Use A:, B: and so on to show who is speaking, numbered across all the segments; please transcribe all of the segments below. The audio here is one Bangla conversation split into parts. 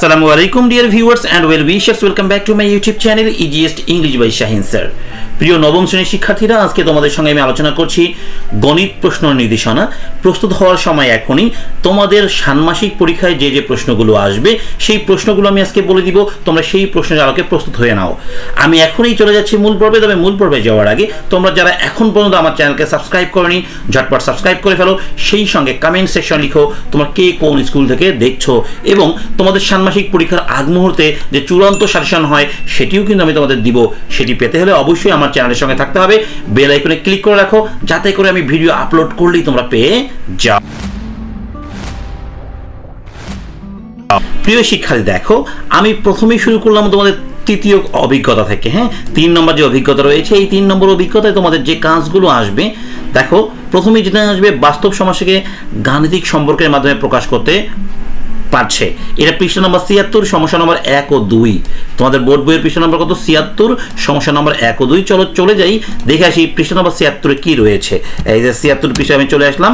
A: Assalamu alaikum dear viewers and well wishers, welcome back to my YouTube channel Easiest English by Shahin sir. প্রিয় নবম শ্রেণীর শিক্ষার্থীরা, আজকে তোমাদের সঙ্গে আমি আলোচনা করছি গণিত প্রশ্ন নির্দেশনা। প্রস্তুত হওয়ার সময় এখনই তোমাদের ষান্মাসিক পরীক্ষায় যে যে প্রশ্নগুলো আসবে সেই প্রশ্নগুলো আমি আজকে বলে দিব, তোমরা সেই প্রশ্নের আলোকে প্রস্তুত হয়ে নাও। আমি এখনই চলে যাচ্ছি মূল পর্বে। তবে মূল পর্বে যাওয়ার আগে তোমরা যারা এখন পর্যন্ত আমার চ্যানেলকে সাবস্ক্রাইব করনি, ঝটপট সাবস্ক্রাইব করে ফেলো। সেই সঙ্গে কমেন্ট সেকশন লিখো তোমরা কে কোন স্কুল থেকে দেখছো, এবং তোমাদের ষান্মাসিক পরীক্ষার আগ মুহূর্তে যে চূড়ান্ত সাজেশন হয় সেটিও কিন্তু আমি তোমাদের দিব। সেটি পেতে হলে অবশ্যই আমার চ্যানেলের সঙ্গে থাকতে হবে। বেল আইকনে ক্লিক করে রাখো যাতে করে আমি ভিডিও আপলোড করলেই তোমরা পেয়ে যাও। প্রিয় শিক্ষার্থী, দেখো আমি প্রথমেই শুরু করলাম তোমাদের তৃতীয় অভিজ্ঞতা থেকে। হ্যাঁ, 3 নম্বর যে অভিজ্ঞতা রয়েছে, এই 3 নম্বর অভিজ্ঞতায় তোমাদের যে কাজগুলো আসবে, দেখো প্রথমেই যেটা আসবে বাস্তব সমস্যাকে গাণিতিক সম্পর্কের মাধ্যমে প্রকাশ করতে পারছে। এটা পৃষ্ঠা নম্বর 76, সমস্যা নম্বর 1 ও 2। তোমাদের বোর্ড বইয়ের পৃষ্ঠা নম্বর কত? 76, সমস্যা নম্বর 1 ও 2। চলো চলে যাই, দেখে আসি পৃষ্ঠা নম্বর 76 কি রয়েছে। এই যে 76 পৃষ্ঠায় আমি চলে আসলাম।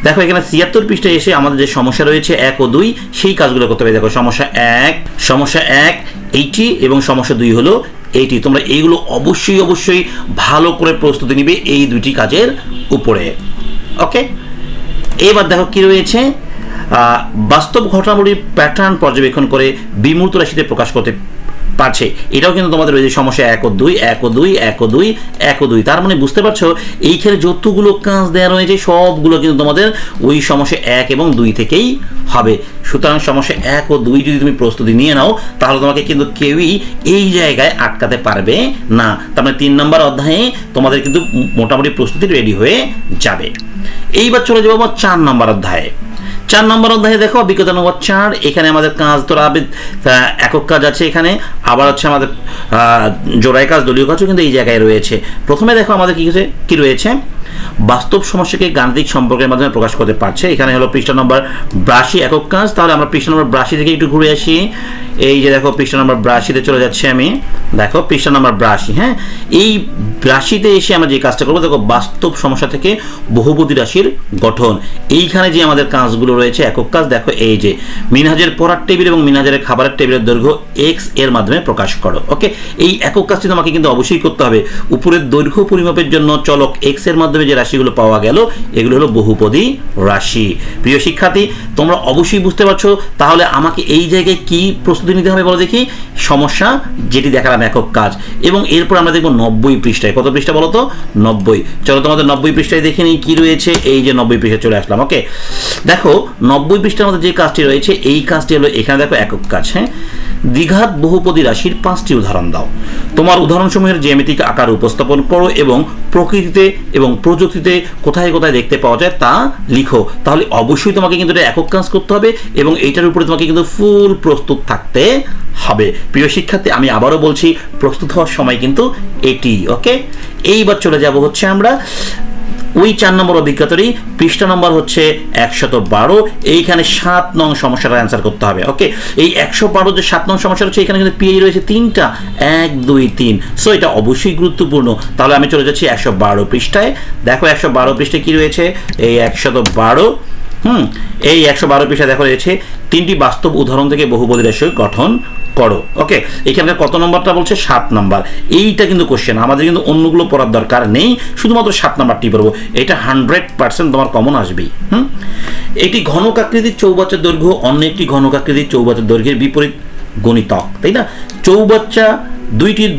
A: দেখো এখানে 76 পৃষ্ঠায় এসে আমাদের যে সমস্যা রয়েছে 1 ও 2, সেই কাজগুলো করতে হবে। দেখো সমস্যা 1 এইটি এবং সমস্যা 2 হলো এইটি। তোমরা এইগুলো অবশ্যই ভালো করে প্রস্তুতি নিবে এই দুটি কাজের উপরে। ওকে, এবার দেখো কি রয়েছে, বাস্তব ঘটনাবলীর প্যাটার্ন পর্যবেক্ষণ করে বিমূর্ত রাশিতে প্রকাশ করতে পারছে। এটাও কিন্তু তোমাদের রয়েছে সমস্যা 1 ও 2। তার মানে বুঝতে পারছো এইখানে যতগুলো কাজ দেওয়া রয়েছে সবগুলো কিন্তু তোমাদের ওই সমস্যা 1 এবং 2 থেকেই হবে। সুতরাং সমস্যা 1 ও 2 যদি তুমি প্রস্তুতি নিয়ে নাও তাহলে তোমাকে কিন্তু কেউই এই জায়গায় আটকাতে পারবে না। তার মানে 3 নম্বর অধ্যায়ে তোমাদের কিন্তু মোটামুটি প্রস্তুতি রেডি হয়ে যাবে। এইবার চলে যাবো 4 নম্বর অধ্যায়ে। 4 নম্বর অধ্যায়ে দেখো অভিজ্ঞতা নম্বর 4। এখানে আমাদের কাজ তো একক কাজ আছে, এখানে আবার হচ্ছে আমাদের জোড়ায় কাজ, দলীয় কাজও কিন্তু এই জায়গায় রয়েছে। প্রথমে দেখো আমাদের কি রয়েছে, বাস্তব সমস্যাকে গাণিতিক সম্পর্কের মাধ্যমে প্রকাশ করতে পারছে। এখানে হলো পৃষ্ঠা নম্বর 82 একক কাজ। তাহলে আমরা পৃষ্ঠা নম্বর 82 থেকে একটু ঘুরে আসি। এই যে দেখো পৃষ্ঠা নম্বর 82-তে চলে যাচ্ছে আমি। দেখো পৃষ্ঠা নম্বর 82। হ্যাঁ, এই 82-তে এসে আমরা যে কাজটা করবো, দেখো বাস্তব সমস্যা থেকে বহুপদী রাশির গঠন। এইখানে যে আমাদের কাজগুলো রয়েছে একক কাজ, দেখো এই যে মিনহাজের পড়ার টেবিল এবং মিনহাজের খাবারের টেবিলের দৈর্ঘ্য x এর মাধ্যমে প্রকাশ করো। ওকে, এই একক কাজটি তোমাকে কিন্তু অবশ্যই করতে হবে। উপরের দৈর্ঘ্য পরিমাপের জন্য চলক x এর মাধ্যমে যে রাশিগুলো পাওয়া গেল এগুলো হলো বহুপদী রাশি। প্রিয় শিক্ষার্থী, তোমরা অবশ্যই বুঝতে পারছো। তাহলে আমাকে এই জায়গায় কি প্রস্তুতি নিতে হবে বলো দেখি? সমস্যা যেটি দেখালাম একক কাজ, এবং এরপর আমরা দেখবো 90 পৃষ্ঠায়। কত পৃষ্ঠা বলো তো? 90। চলো তোমাদের 90 পৃষ্ঠায় দেখে নিই কি রয়েছে। এই যে 90 পৃষ্ঠায় চলে আসলাম। ওকে, দেখো 90 পৃষ্ঠার মধ্যে যে কাজটি রয়েছে এই কাজটি হলো, এখানে দেখো একক কাজ। হ্যাঁ, দ্বিঘাত বহুপদী রাশির 5টি উদাহরণ দাও। তোমার উদাহরণসমূহের জ্যামিতিক আকার উপস্থাপন করো এবং প্রকৃতিতে এবং প্রযুক্তিতে কোথায় কোথায় দেখতে পাওয়া যায় তা লিখো। তাহলে অবশ্যই তোমাকে কিন্তু এটা একক কাজ করতে হবে এবং এইটার উপরে তোমাকে কিন্তু ফুল প্রস্তুত থাকতে হবে। প্রিয় শিক্ষার্থী, আমি আবারও বলছি, প্রস্তুত হওয়ার সময় কিন্তু এটি। ওকে, এইবার চলে যাব হচ্ছে আমরা ওই 4 নম্বর অভিজ্ঞতারই পৃষ্ঠা নম্বর হচ্ছে 112। এইখানে 7 নং সমস্যাটা অ্যান্সার করতে হবে। ওকে, এই 112 যে 7 নং সমস্যা রয়েছে, এখানে কিন্তু পিআই রয়েছে 3টা, 1 2 3। সো এটা অবশ্যই গুরুত্বপূর্ণ। তাহলে আমি চলে যাচ্ছি 112 পৃষ্ঠায়। দেখো 112 পৃষ্ঠায় কি রয়েছে, এই 112। এই 112 পৃষ্ঠায় দেখো রয়েছে 3টি বাস্তব উদাহরণ থেকে বহুপদী রাশি গঠন করো। ওকে, এখানে কত নম্বরটা বলছে? 7 নম্বর। এইটা কিন্তু কোশ্চেন, আমাদের কিন্তু অন্যগুলো পড়ার দরকার নেই, শুধুমাত্র 7 নম্বরটি পড়বো। এটা 100% তোমার কমন আসবেই। এটি ঘনকাকৃতির চৌবাচ্চার দৈর্ঘ্য অন্য একটি ঘনকাকৃতির চৌবাচ্চার দৈর্ঘ্যের বিপরীত গণিতক, তাই না? চৌবাচ্চা দুইটির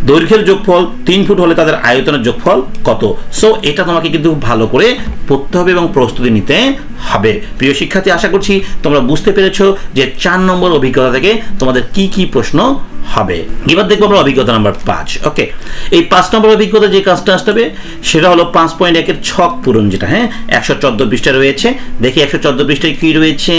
A: দৈর্ঘ্যের যোগফল 3 ফুট হলে তাদের আয়তনের যোগফল কত? সো এটা তোমাকে কিন্তু ভালো করে পড়তে হবে এবং প্রস্তুতি নিতে হবে। প্রিয় শিক্ষার্থী, আশা করছি তোমরা বুঝতে পেরেছো যে 4 নম্বর অভিজ্ঞতা থেকে তোমাদের কি কি প্রশ্ন হবে। এবার দেখবো আমরা অভিজ্ঞতা নাম্বার 5। ওকে, এই 5 নম্বর অভিজ্ঞতা যে কাজটা আসবে সেটা হলো 5.1 এর ছক পূরণ, যেটা 114 পৃষ্ঠায় রয়েছে। দেখি 114 পৃষ্ঠায় কি রয়েছে,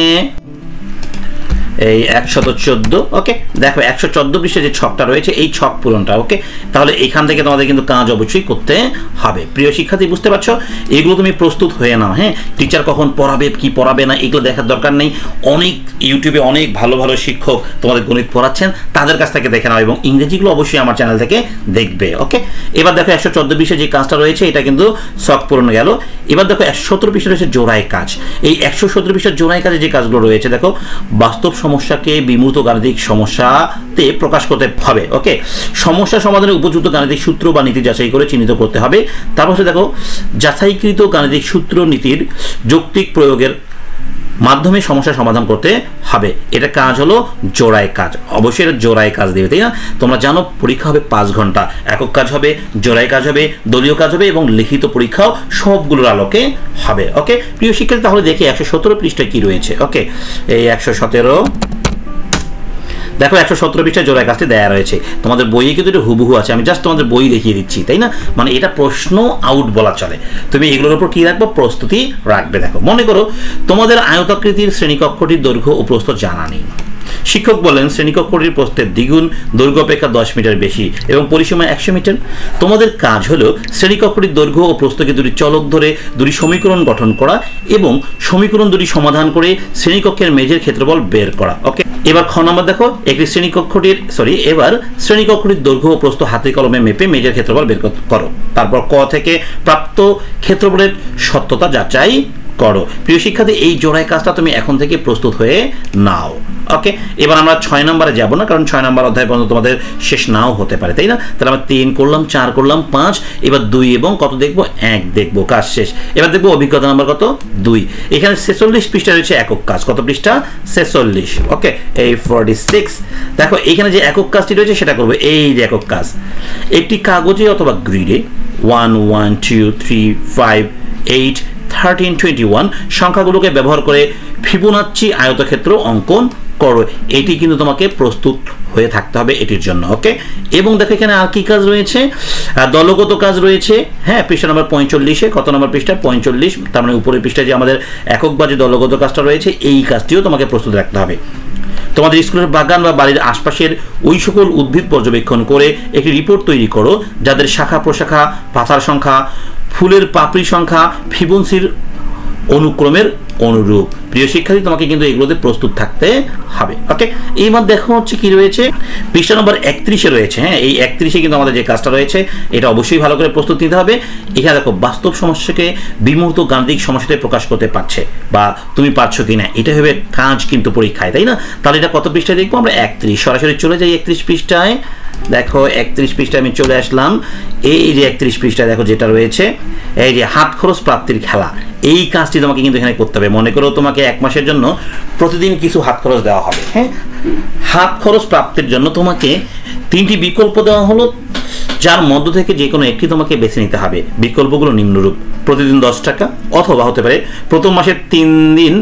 A: এই 114। ওকে, দেখো 114 পৃষ্ঠায় যে ছকটা রয়েছে এই ছক পূরণটা। ওকে, তাহলে এখান থেকে তোমাদের কিন্তু কাজ অবশ্যই করতে হবে। প্রিয় শিক্ষার্থী, বুঝতে পারছো, এগুলো তুমি প্রস্তুত হয়ে নাও। হ্যাঁ, টিচার কখন পড়াবে কি পড়াবে না এগুলো দেখার দরকার নেই। অনেক ইউটিউবে অনেক ভালো ভালো শিক্ষক তোমাদের গণিত পড়াচ্ছেন, তাদের কাছ থেকে দেখে নাও, এবং ইংরেজিগুলো অবশ্যই আমার চ্যানেল থেকে দেখবে। ওকে, এবার দেখো 114 পৃষ্ঠায় যে কাজটা রয়েছে এটা কিন্তু ছক পূরণ গেল। এবার দেখো 117 পৃষ্ঠায় রয়েছে জোড়ায় কাজ। এই 117 পৃষ্ঠার জোড়ায় কাজে যে কাজগুলো রয়েছে, দেখো বাস্তব সমস্যাকে বিমূর্ত গাণিতিক সমস্যাতে প্রকাশ করতে হবে। ওকে, সমস্যা সমাধানের উপযুক্ত গাণিতিক সূত্র বা নীতি যাচাই করে চিহ্নিত করতে হবে। তারপর দেখো যাচাইকৃত গাণিতিক সূত্র নীতির যৌক্তিক প্রয়োগের মাধ্যমে সমস্যা সমাধান করতে হবে। এটা কাজ হলো জোড়ায় কাজ, অবশ্যই এটা জোড়ায় কাজ দেবে, তাই না? তোমরা জানো পরীক্ষা হবে 5 ঘন্টা, একক কাজ হবে, জোড়ায় কাজ হবে, দলীয় কাজ হবে এবং লিখিত পরীক্ষাও সবগুলোর আলোকে হবে। ওকে প্রিয় শিক্ষার্থী, তাহলে দেখি 117 পৃষ্ঠায় কি রয়েছে। ওকে, এই 117 দেখো 117 পৃষ্ঠায় জোড়ায় কাজটি দেয়া রয়েছে। তোমাদের বইয়ে কিন্তু এটা হুবহু আছে, আমি জাস্ট তোমাদের বই দেখিয়ে দিচ্ছি, তাই না? মানে এটা প্রশ্ন আউট বলা চলে। তুমি এগুলোর উপর কি রাখবো? প্রস্তুতি রাখবে। দেখো মনে করো তোমাদের আয়তাকৃতির শ্রেণীকক্ষটির দৈর্ঘ্য ও প্রস্থ জানা নেই। শিক্ষক বলেন শ্রেণীকক্ষটির প্রস্থের দ্বিগুণ, দৈর্ঘ্য অপেক্ষা 10 মিটার বেশি এবং পরিসীমা 100 মিটার। তোমাদের কাজ হলো শ্রেণীকক্ষটির দৈর্ঘ্য ও প্রস্থকে দুটি চলক ধরে দুটি সমীকরণ গঠন করা এবং সমীকরণ দুটি সমাধান করে শ্রেণীকক্ষের মেঝের ক্ষেত্রফল বের করা। ওকে, এবার খ নম্বর দেখো, একটি শ্রেণীকক্ষটির দৈর্ঘ্য ও প্রস্থ হাতে কলমে মেপে মেঝের ক্ষেত্রফল বের করো। তারপর ক থেকে প্রাপ্ত ক্ষেত্রফলের সত্যতা যাচাই করো। প্রিয় শিক্ষার্থী, এই জোড়ায় কাজটা তুমি এখন থেকে প্রস্তুত হয়ে নাও। ওকে, এবার আমরা 6 নম্বরে যাব না, কারণ 6 নম্বর অধ্যায় পর্যন্ত তোমাদের শেষ নাও হতে পারে, তাই না? তাহলে আমরা 3 করলাম, 4 করলাম, 5, এবার 2 এবং কত দেখবো? 1 দেখবো, কাজ শেষ। এবার দেখবো অভিজ্ঞতা নাম্বার কত? 2। এখানে 46 পৃষ্ঠা রয়েছে একক কাজ। কত পৃষ্ঠা? 46। ওকে, এই 46। দেখো এখানে যে একক কাজটি রয়েছে সেটা করবো। এই যে একক কাজ, একটি কাগজে অথবা গ্রিডে 1 1 2 3 5 8 13 21 সংখ্যাগুলোকে ব্যবহার করে ফিবোনাচ্চি আয়তক্ষেত্র অঙ্কন করো। এটি কিন্তু তোমাকে প্রস্তুত হয়ে থাকতে হবে এটির জন্য। ওকে, এবং দেখো এখানে আর কি কাজ রয়েছে? দলগত কাজ রয়েছে। হ্যাঁ, পৃষ্ঠা নম্বর 45-এ, কত নম্বর পৃষ্ঠা? 45। তার মানে উপরের পৃষ্ঠায় যে আমাদের একক বা যে দলগত কাজটা রয়েছে এই কাজটিও তোমাকে প্রস্তুত রাখতে হবে। তোমাদের স্কুলের বাগান বা বাড়ির আশপাশের ওই সকল উদ্ভিদ পর্যবেক্ষণ করে একটি রিপোর্ট তৈরি করো যাদের শাখা প্রশাখা, পাতার সংখ্যা, ফুলের পাপড়ি সংখ্যা ফিবোনাচির অনুক্রমের অনুরূপ। প্রিয় শিক্ষার্থী, তোমাকে কিন্তু এগুলোতে প্রস্তুত থাকতে হবে। ওকে, এইবার দেখো হচ্ছে কি রয়েছে, পৃষ্ঠা নম্বর 31-এ রয়েছে। হ্যাঁ, এই 31-এ কিন্তু আমাদের যে কাজটা রয়েছে এটা অবশ্যই ভালো করে প্রস্তুত নিতে হবে। এখানে দেখো বাস্তব সমস্যাকে বিমূর্ত গাণিতিক সমস্যাতে প্রকাশ করতে পারছে বা তুমি পারছো কিনা, এটা হবে কাজ কিন্তু পরীক্ষায়, তাই না? তাহলে এটা কত পৃষ্ঠায় দেখবো আমরা? 31। সরাসরি চলে যাই 31 পৃষ্ঠায়। দেখো 31 পৃষ্ঠায় আমি চলে আসলাম। এই যে 31 পৃষ্ঠায় দেখো যেটা রয়েছে, এই যে হাত খরচ প্রাপ্তির খেলা, এই কাজটি তোমাকে কিন্তু এখানে করতে হবে। মনে করো তোমাকে 1 মাসের জন্য প্রতিদিন কিছু হাত খরচ দেওয়া হবে। হ্যাঁ, হাত খরচ প্রাপ্তির জন্য তোমাকে 3টি বিকল্প দেওয়া হলো, যার মধ্য থেকে যে কোনো একটি তোমাকে বেছে নিতে হবে। বিকল্পগুলো নিম্নরূপ: প্রতিদিন 10 টাকা, অথবা হতে পারে প্রথম মাসের 3 দিন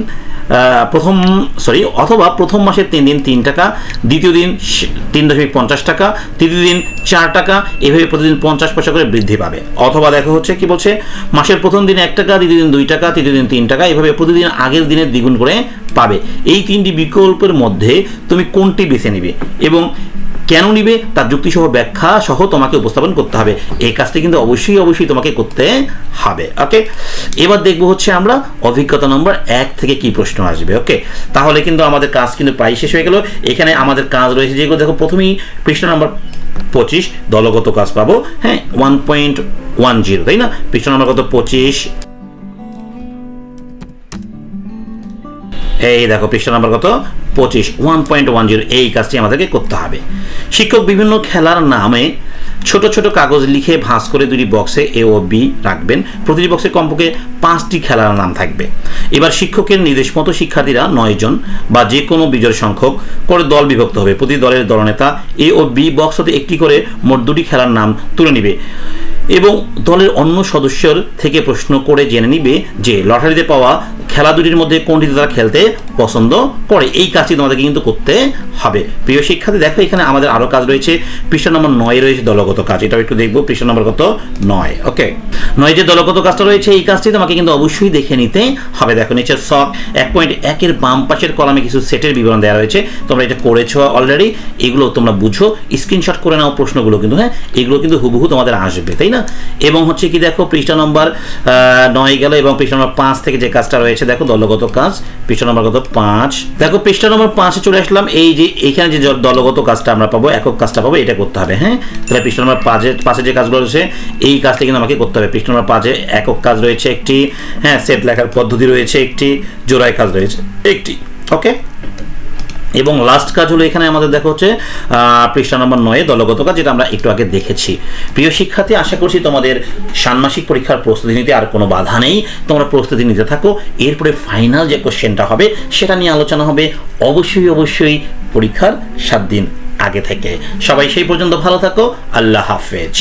A: অথবা প্রথম মাসের 3 দিন 3 টাকা, দ্বিতীয় দিন 3.50 টাকা, তৃতীয় দিন 4 টাকা, এভাবে প্রতিদিন 50 পয়সা করে বৃদ্ধি পাবে। অথবা দেখো হচ্ছে কি বলছে, মাসের প্রথম দিন 1 টাকা, দ্বিতীয় দিন 2 টাকা, তৃতীয় দিন 3 টাকা, এভাবে প্রতিদিন আগের দিনের দ্বিগুণ করে পাবে। এই 3টি বিকল্পের মধ্যে তুমি কোনটি বেছে নিবে এবং কেন নিবে তার যুক্তিসহ ব্যাখ্যা সহ তোমাকে উপস্থাপন করতে হবে। এই কাজটি কিন্তু অবশ্যই তোমাকে করতে হবে। ওকে, এবার দেখবো হচ্ছে আমরা অভিজ্ঞতা নম্বর 1 থেকে কি প্রশ্ন আসবে। ওকে, তাহলে কিন্তু আমাদের কাজ কিন্তু প্রায় শেষ হয়ে গেল। এখানে আমাদের কাজ রয়েছে যেগুলো দেখো, প্রথমেই পৃষ্ঠা নম্বর 25 দলগত কাজ পাবো। হ্যাঁ, 1.10, তাই না? পৃষ্ঠা নম্বর কত? 25। এই দেখো পৃষ্ঠা নাম্বার কত? 25, 1.10। এই কাজটি আমাদেরকে করতে হবে। শিক্ষক বিভিন্ন খেলার নামে ছোট ছোট কাগজ লিখে ভাঁজ করে 2টি বক্সে এ ও বি রাখবেন। প্রতিটি বক্সে কমপক্ষে 5টি খেলার নাম থাকবে। এবার শিক্ষকের নির্দেশ মতো শিক্ষার্থীরা 9 জন বা যে কোনো বিজয় সংখ্যক করে দল বিভক্ত হবে। প্রতি দলের দলনেতা এ ও বি বক্স হতে একটি করে মোট 2টি খেলার নাম তুলে নিবে এবং দলের অন্য সদস্যর থেকে প্রশ্ন করে জেনে নিবে যে লটারিতে পাওয়া খেলা দুটির মধ্যে কোনটিতে তারা খেলতে পছন্দ করে। এই কাজটি তোমাদেরকে কিন্তু করতে হবে। প্রিয় শিক্ষার্থী, দেখো এখানে আমাদের আরো কাজ রয়েছে। পৃষ্ঠা নম্বর 9 রয়েছে দলগত কাজ, এটাও একটু দেখবো। পৃষ্ঠা নম্বর কত? 9। ওকে, 9 যে দলগত কাজটা রয়েছে এই কাজটি তোমাকে কিন্তু অবশ্যই দেখে নিতে হবে। দেখো নিচে শখ 1.1-এর বাম পাশের কলামে কিছু সেটের বিবরণ দেওয়া রয়েছে। তোমরা এটা করেছো অলরেডি, এগুলো তোমরা বুঝো, স্ক্রিনশট করে নাও প্রশ্নগুলো কিন্তু। হ্যাঁ, এগুলো কিন্তু হুবহু তোমাদের আসবে, তাই না? এবং হচ্ছে কি দেখো পৃষ্ঠা নম্বর 9 গেল এবং পৃষ্ঠা নম্বর 5 থেকে যে কাজটা রয়েছে দেখো দলগত কাজ, পৃষ্ঠা নম্বর কত? 5। দেখো পৃষ্ঠা নম্বর 5-এ চলে আসলাম। এই যে এখানে যে দলগত কাজটা আমরা পাবো, একক কাজটা পাবো, এটা করতে হবে। হ্যাঁ, তাহলে পৃষ্ঠা নম্বর 5-এ যে কাজগুলো রয়েছে এই কাজটা কিন্তু আমাকে করতে হবে। পৃষ্ঠা নম্বর 5-এ একক কাজ রয়েছে একটি, হ্যাঁ, সেট লেখার পদ্ধতি রয়েছে একটি, জোড়ায় কাজ রয়েছে একটি। ওকে, এবং লাস্ট কাজ হলো এখানে আমাদের দেখা হচ্ছে পৃষ্ঠা নম্বর 9 দলগত কাজ, যেটা আমরা একটু আগে দেখেছি। প্রিয় শিক্ষার্থী, আশা করছি তোমাদের ষান্মাসিক পরীক্ষার প্রস্তুতি নিতে আর কোনো বাধা নেই, তোমরা প্রস্তুতি নিতে থাকো। এরপরে ফাইনাল যে কোশ্চেনটা হবে সেটা নিয়ে আলোচনা হবে অবশ্যই পরীক্ষার 7 দিন আগে থেকে। সবাই সেই পর্যন্ত ভালো থাকো, আল্লাহ হাফেজ।